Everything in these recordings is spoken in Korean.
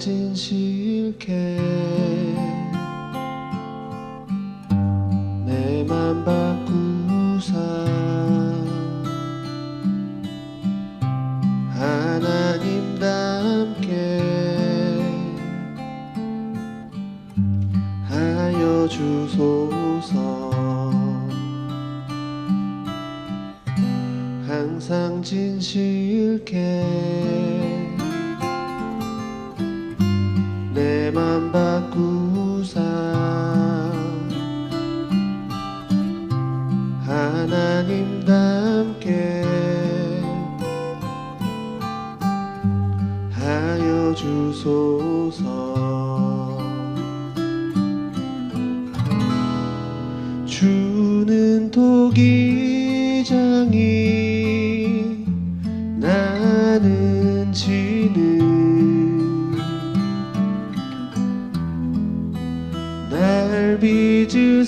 진실게 내 맘 바꾸사 하나님답게 하여 주소서. 항상 진실게 내 맘 바꾸사 하나님답게 하여 주소서. 주는 토기장이 나는 지는 날 빚으소서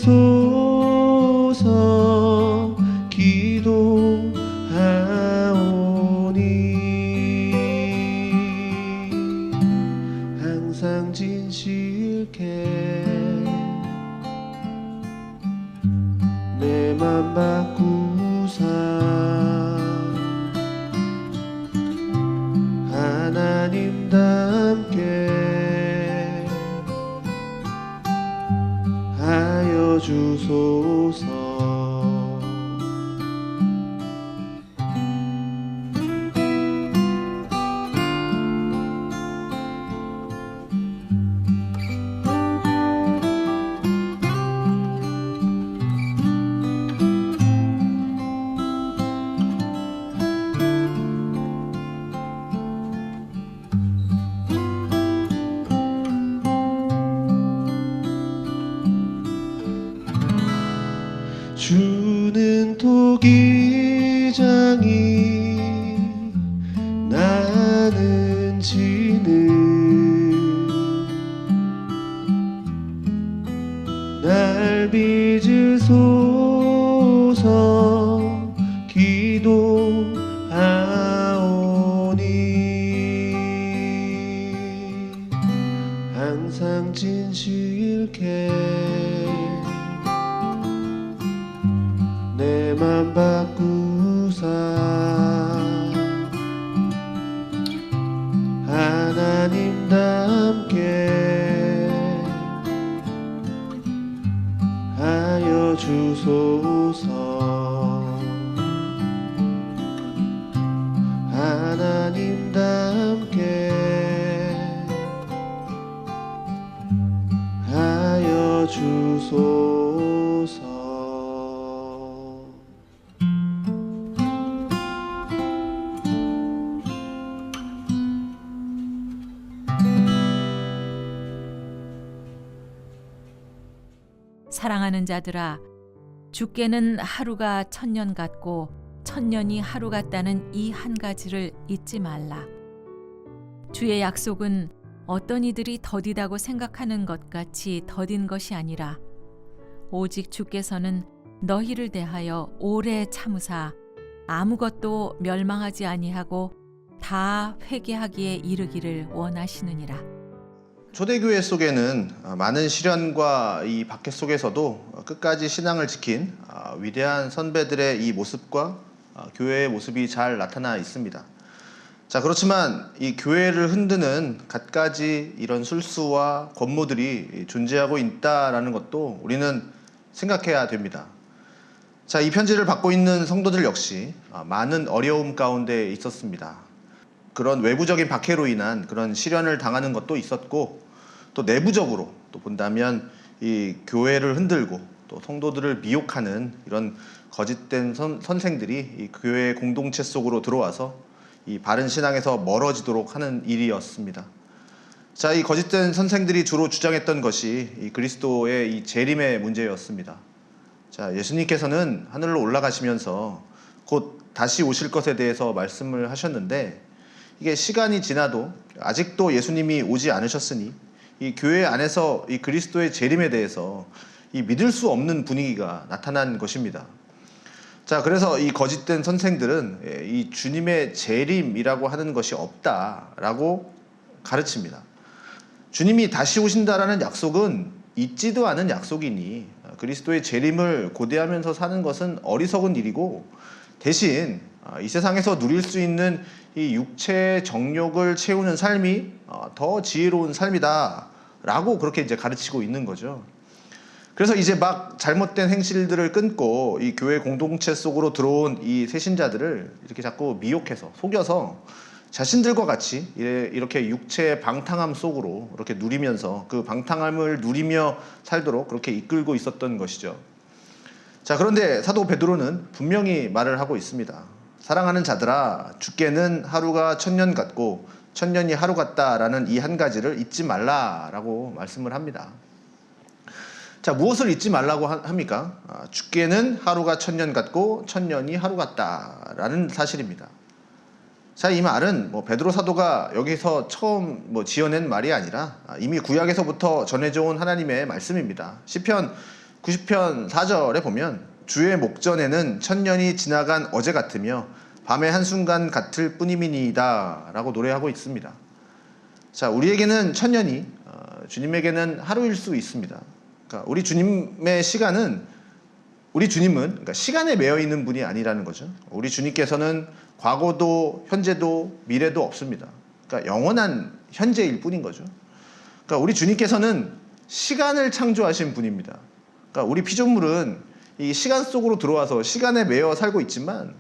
기도하오니 항상 진실게 내 맘 바꾸사 하나님답게 하여 주소서. 주는 토기장이 나는 지는 날 빚으소서 기도하오니 항상 진실게 내 맘 바꾸사 하나님답게 하여 주소서. 하나님답게 하여 주소서. 사랑하는 자들아, 주께는 하루가 천년 같고 천년이 하루 같다는 이 한 가지를 잊지 말라. 주의 약속은 어떤 이들이 더디다고 생각하는 것 같이 더딘 것이 아니라 오직 주께서는 너희를 대하여 오래 참으사 아무것도 멸망하지 아니하고 다 회개하기에 이르기를 원하시느니라. 초대교회 속에는 많은 시련과 이 박해 속에서도 끝까지 신앙을 지킨 위대한 선배들의 이 모습과 교회의 모습이 잘 나타나 있습니다. 자, 그렇지만 이 교회를 흔드는 갖가지 이런 술수와 권모들이 존재하고 있다라는 것도 우리는 생각해야 됩니다. 자, 이 편지를 받고 있는 성도들 역시 많은 어려움 가운데 있었습니다. 그런 외부적인 박해로 인한 그런 시련을 당하는 것도 있었고, 또 내부적으로 또 본다면 이 교회를 흔들고 또 성도들을 미혹하는 이런 거짓된 선생들이 이 교회 공동체 속으로 들어와서 이 바른 신앙에서 멀어지도록 하는 일이었습니다. 자, 이 거짓된 선생들이 주로 주장했던 것이 이 그리스도의 이 재림의 문제였습니다. 자, 예수님께서는 하늘로 올라가시면서 곧 다시 오실 것에 대해서 말씀을 하셨는데, 이게 시간이 지나도 아직도 예수님이 오지 않으셨으니 이 교회 안에서 이 그리스도의 재림에 대해서 이 믿을 수 없는 분위기가 나타난 것입니다. 자, 그래서 이 거짓된 선생들은 이 주님의 재림이라고 하는 것이 없다라고 가르칩니다. 주님이 다시 오신다라는 약속은 있지도 않은 약속이니 그리스도의 재림을 고대하면서 사는 것은 어리석은 일이고, 대신 이 세상에서 누릴 수 있는 이 육체의 정욕을 채우는 삶이 더 지혜로운 삶이다라고 그렇게 이제 가르치고 있는 거죠. 그래서 이제 막 잘못된 행실들을 끊고 이 교회 공동체 속으로 들어온 이 새신자들을 이렇게 자꾸 미혹해서 속여서 자신들과 같이 이렇게 육체의 방탕함 속으로 이렇게 누리면서 그 방탕함을 누리며 살도록 그렇게 이끌고 있었던 것이죠. 자, 그런데 사도 베드로는 분명히 말을 하고 있습니다. 사랑하는 자들아, 주께는 하루가 천년 같고 천년이 하루 같다라는 이 한 가지를 잊지 말라라고 말씀을 합니다. 자, 무엇을 잊지 말라고 합니까? 주께는 하루가 천년 같고 천년이 하루 같다라는 사실입니다. 자, 이 말은 베드로 사도가 여기서 처음 지어낸 말이 아니라 이미 구약에서부터 전해져 온 하나님의 말씀입니다. 시편 90편 4절에 보면 주의 목전에는 천년이 지나간 어제 같으며 밤의 한순간 같을 뿐이니이다 라고 노래하고 있습니다. 자, 우리에게는 천년이 주님에게는 하루일 수 있습니다. 그러니까 우리 주님은 그러니까 시간에 매여 있는 분이 아니라는 거죠. 우리 주님께서는 과거도 현재도 미래도 없습니다. 그러니까 영원한 현재일 뿐인 거죠. 그러니까 우리 주님께서는 시간을 창조하신 분입니다. 그러니까 우리 피조물은 이 시간 속으로 들어와서 시간에 매여 살고 있지만,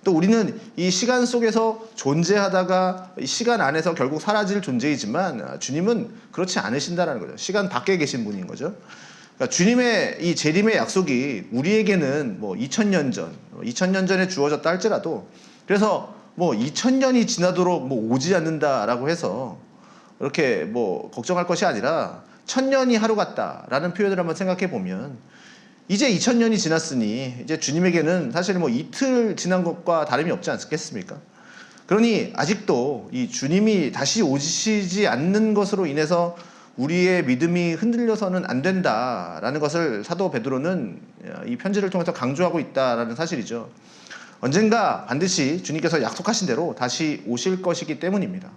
또 우리는 이 시간 속에서 존재하다가 이 시간 안에서 결국 사라질 존재이지만 주님은 그렇지 않으신다는 거죠. 시간 밖에 계신 분인 거죠. 그러니까 주님의 이 재림의 약속이 우리에게는 2000년 전, 2000년 전에 주어졌다 할지라도, 그래서 2000년이 지나도록 오지 않는다라고 해서 이렇게 걱정할 것이 아니라 천년이 하루 같다라는 표현을 한번 생각해 보면, 이제 2000년이 지났으니 이제 주님에게는 사실 이틀 지난 것과 다름이 없지 않겠습니까? 그러니 아직도 이 주님이 다시 오시지 않는 것으로 인해서 우리의 믿음이 흔들려서는 안 된다라는 것을 사도 베드로는 이 편지를 통해서 강조하고 있다라는 사실이죠. 언젠가 반드시 주님께서 약속하신 대로 다시 오실 것이기 때문입니다.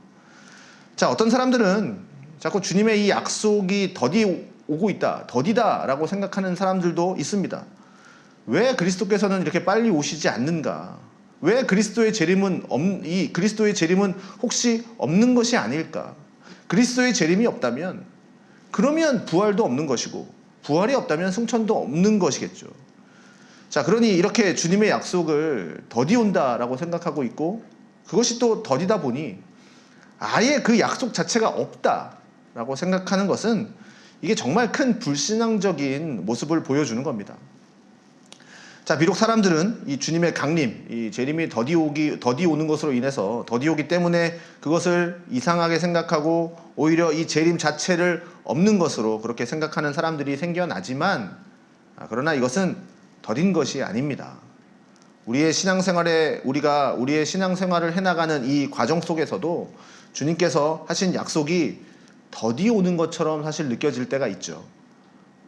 자, 어떤 사람들은 자꾸 주님의 이 약속이 더디 오고 있다, 더디다라고 생각하는 사람들도 있습니다. 왜 그리스도께서는 이렇게 빨리 오시지 않는가? 왜 그리스도의 재림은 혹시 없는 것이 아닐까? 그리스도의 재림이 없다면 그러면 부활도 없는 것이고, 부활이 없다면 승천도 없는 것이겠죠. 자, 그러니 이렇게 주님의 약속을 더디 온다라고 생각하고 있고, 그것이 또 더디다 보니 아예 그 약속 자체가 없다라고 생각하는 것은 이게 정말 큰 불신앙적인 모습을 보여주는 겁니다. 자, 비록 사람들은 이 주님의 강림, 이 재림이 더디 오는 것으로 인해서 더디 오기 때문에 그것을 이상하게 생각하고 오히려 이 재림 자체를 없는 것으로 그렇게 생각하는 사람들이 생겨나지만, 그러나 이것은 더딘 것이 아닙니다. 우리의 신앙생활을 해나가는 이 과정 속에서도 주님께서 하신 약속이 더디 오는 것처럼 사실 느껴질 때가 있죠.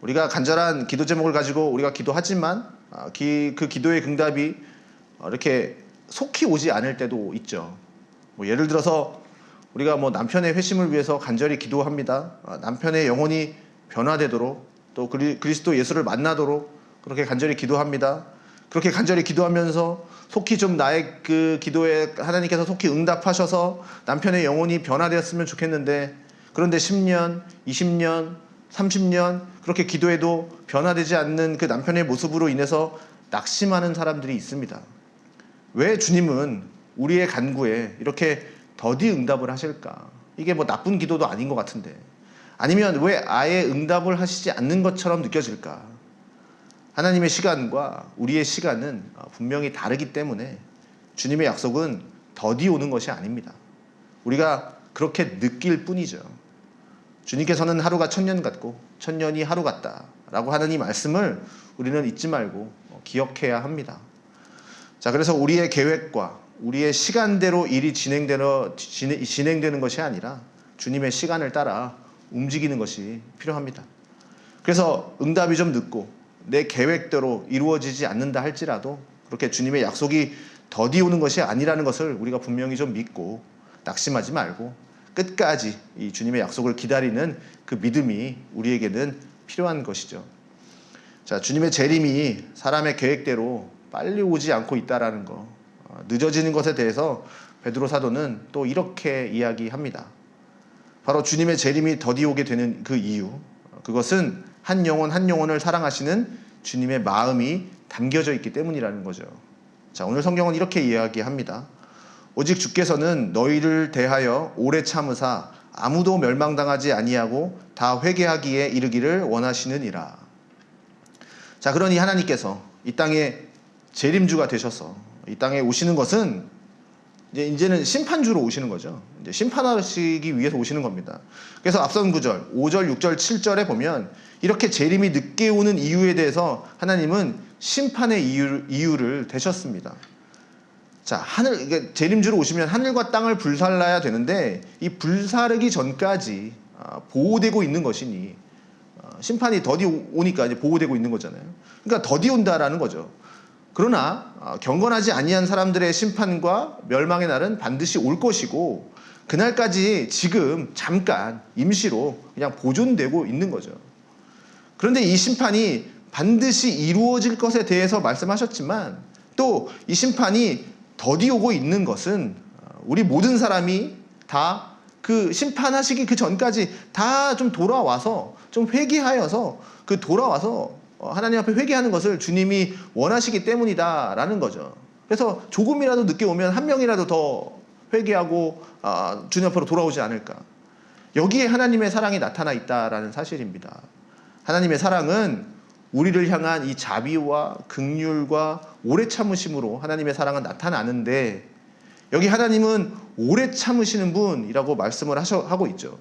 우리가 간절한 기도 제목을 가지고 우리가 기도하지만 그 기도의 응답이 이렇게 속히 오지 않을 때도 있죠. 예를 들어서 우리가 남편의 회심을 위해서 간절히 기도합니다. 남편의 영혼이 변화되도록, 또 그리스도 예수를 만나도록 그렇게 간절히 기도합니다. 그렇게 간절히 기도하면서 속히 좀 나의 그 기도에 하나님께서 속히 응답하셔서 남편의 영혼이 변화되었으면 좋겠는데, 그런데 10년, 20년, 30년 그렇게 기도해도 변화되지 않는 그 남편의 모습으로 인해서 낙심하는 사람들이 있습니다. 왜 주님은 우리의 간구에 이렇게 더디 응답을 하실까? 이게 나쁜 기도도 아닌 것 같은데, 아니면 왜 아예 응답을 하시지 않는 것처럼 느껴질까? 하나님의 시간과 우리의 시간은 분명히 다르기 때문에 주님의 약속은 더디 오는 것이 아닙니다. 우리가 그렇게 느낄 뿐이죠. 주님께서는 하루가 천년 같고 천년이 하루 같다 라고 하는 이 말씀을 우리는 잊지 말고 기억해야 합니다. 자, 그래서 우리의 계획과 우리의 시간대로 일이 진행되는 것이 아니라 주님의 시간을 따라 움직이는 것이 필요합니다. 그래서 응답이 좀 늦고 내 계획대로 이루어지지 않는다 할지라도 그렇게 주님의 약속이 더디 오는 것이 아니라는 것을 우리가 분명히 좀 믿고 낙심하지 말고 끝까지 이 주님의 약속을 기다리는 그 믿음이 우리에게는 필요한 것이죠. 자, 주님의 재림이 사람의 계획대로 빨리 오지 않고 있다라는 거, 늦어지는 것에 대해서 베드로 사도는 또 이렇게 이야기합니다. 바로 주님의 재림이 더디 오게 되는 그 이유, 그것은 한 영혼 한 영혼을 사랑하시는 주님의 마음이 담겨져 있기 때문이라는 거죠. 자, 오늘 성경은 이렇게 이야기합니다. 오직 주께서는 너희를 대하여 오래 참으사 아무도 멸망당하지 아니하고 다 회개하기에 이르기를 원하시느니라. 자, 그러니 하나님께서 이 땅에 재림주가 되셔서 이 땅에 오시는 것은 이제는 심판주로 오시는 거죠. 이제 심판하시기 위해서 오시는 겁니다. 그래서 앞선 구절 5절, 6절, 7절에 보면 이렇게 재림이 늦게 오는 이유에 대해서 하나님은 심판의 이유를 대셨습니다. 자, 재림주로 오시면 하늘과 땅을 불살라야 되는데 이 불사르기 전까지 보호되고 있는 것이니 심판이 더디 오니까 이제 보호되고 있는 거잖아요. 그러니까 더디 온다라는 거죠. 그러나 경건하지 아니한 사람들의 심판과 멸망의 날은 반드시 올 것이고 그날까지 지금 잠깐 임시로 그냥 보존되고 있는 거죠. 그런데 이 심판이 반드시 이루어질 것에 대해서 말씀하셨지만 또 이 심판이 더디 오고 있는 것은 우리 모든 사람이 다 그 심판하시기 그 전까지 다 좀 돌아와서 좀 회개하여서 그 돌아와서 하나님 앞에 회개하는 것을 주님이 원하시기 때문이다라는 거죠. 그래서 조금이라도 늦게 오면 한 명이라도 더 회개하고 주님 앞으로 돌아오지 않을까. 여기에 하나님의 사랑이 나타나 있다라는 사실입니다. 하나님의 사랑은 우리를 향한 이 자비와 긍휼과 오래 참으심으로 하나님의 사랑은 나타나는데 여기 하나님은 오래 참으시는 분이라고 말씀을 하고 있죠.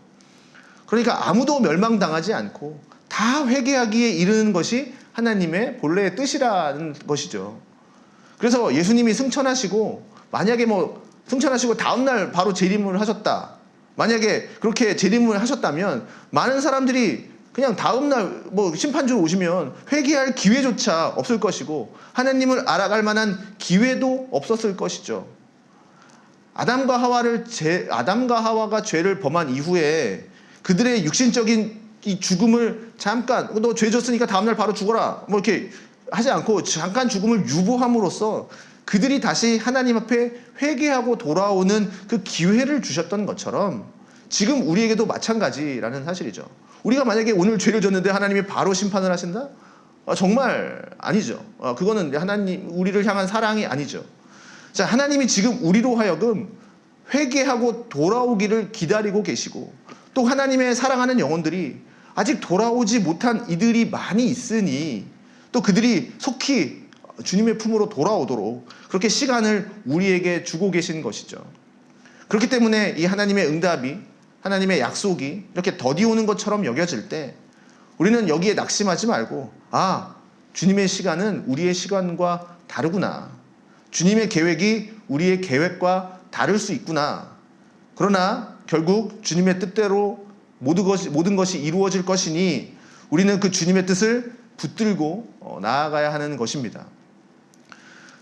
그러니까 아무도 멸망당하지 않고 다 회개하기에 이르는 것이 하나님의 본래의 뜻이라는 것이죠. 그래서 예수님이 승천하시고 만약에 승천하시고 다음날 바로 재림을 하셨다. 만약에 그렇게 재림을 하셨다면 많은 사람들이 그냥 다음날 심판주로 오시면 회개할 기회조차 없을 것이고 하나님을 알아갈 만한 기회도 없었을 것이죠. 아담과 하와가 죄를 범한 이후에 그들의 육신적인 이 죽음을 잠깐 너 죄 졌으니까 다음날 바로 죽어라 이렇게 하지 않고 잠깐 죽음을 유보함으로써 그들이 다시 하나님 앞에 회개하고 돌아오는 그 기회를 주셨던 것처럼 지금 우리에게도 마찬가지라는 사실이죠. 우리가 만약에 오늘 죄를 졌는데 하나님이 바로 심판을 하신다? 정말 아니죠. 그거는 하나님 우리를 향한 사랑이 아니죠. 자, 하나님이 지금 우리로 하여금 회개하고 돌아오기를 기다리고 계시고 또 하나님의 사랑하는 영혼들이 아직 돌아오지 못한 이들이 많이 있으니 또 그들이 속히 주님의 품으로 돌아오도록 그렇게 시간을 우리에게 주고 계신 것이죠. 그렇기 때문에 이 하나님의 응답이 하나님의 약속이 이렇게 더디 오는 것처럼 여겨질 때 우리는 여기에 낙심하지 말고 주님의 시간은 우리의 시간과 다르구나. 주님의 계획이 우리의 계획과 다를 수 있구나. 그러나 결국 주님의 뜻대로 모든 것이 이루어질 것이니 우리는 그 주님의 뜻을 붙들고 나아가야 하는 것입니다.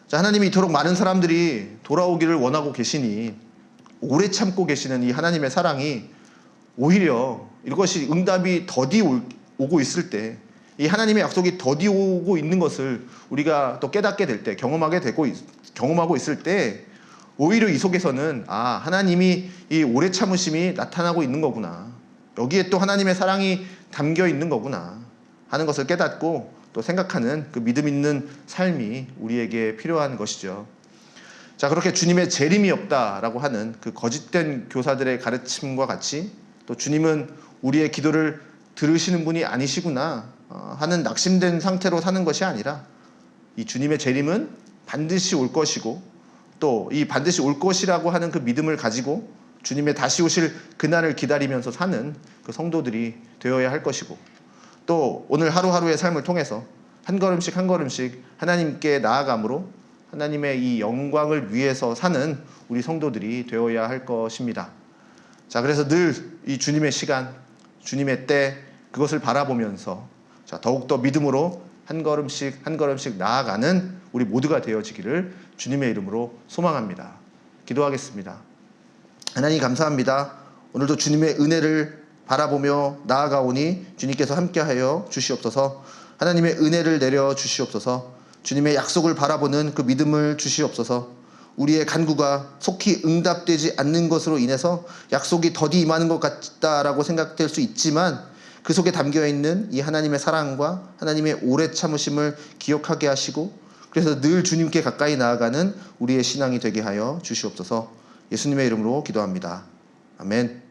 자, 하나님이 이토록 많은 사람들이 돌아오기를 원하고 계시니 오래 참고 계시는 이 하나님의 사랑이 오히려 이것이 응답이 더디 오고 있을 때 이 하나님의 약속이 더디 오고 있는 것을 우리가 또 깨닫게 될 때 경험하고 있을 때 오히려 이 속에서는 하나님이 이 오래 참으심이 나타나고 있는 거구나. 여기에 또 하나님의 사랑이 담겨 있는 거구나 하는 것을 깨닫고 또 생각하는 그 믿음 있는 삶이 우리에게 필요한 것이죠. 자, 그렇게 주님의 재림이 없다라고 하는 그 거짓된 교사들의 가르침과 같이 또 주님은 우리의 기도를 들으시는 분이 아니시구나 하는 낙심된 상태로 사는 것이 아니라 이 주님의 재림은 반드시 올 것이고 또 이 반드시 올 것이라고 하는 그 믿음을 가지고 주님의 다시 오실 그날을 기다리면서 사는 그 성도들이 되어야 할 것이고 또 오늘 하루하루의 삶을 통해서 한 걸음씩 한 걸음씩 하나님께 나아감으로 하나님의 이 영광을 위해서 사는 우리 성도들이 되어야 할 것입니다. 자, 그래서 늘 이 주님의 시간, 주님의 때 그것을 바라보면서 더욱더 믿음으로 한 걸음씩 한 걸음씩 나아가는 우리 모두가 되어지기를 주님의 이름으로 소망합니다. 기도하겠습니다. 하나님 감사합니다. 오늘도 주님의 은혜를 바라보며 나아가오니 주님께서 함께하여 주시옵소서. 하나님의 은혜를 내려 주시옵소서. 주님의 약속을 바라보는 그 믿음을 주시옵소서. 우리의 간구가 속히 응답되지 않는 것으로 인해서 약속이 더디 임하는 것 같다라고 생각될 수 있지만 그 속에 담겨있는 이 하나님의 사랑과 하나님의 오래 참으심을 기억하게 하시고 그래서 늘 주님께 가까이 나아가는 우리의 신앙이 되게 하여 주시옵소서. 예수님의 이름으로 기도합니다. 아멘.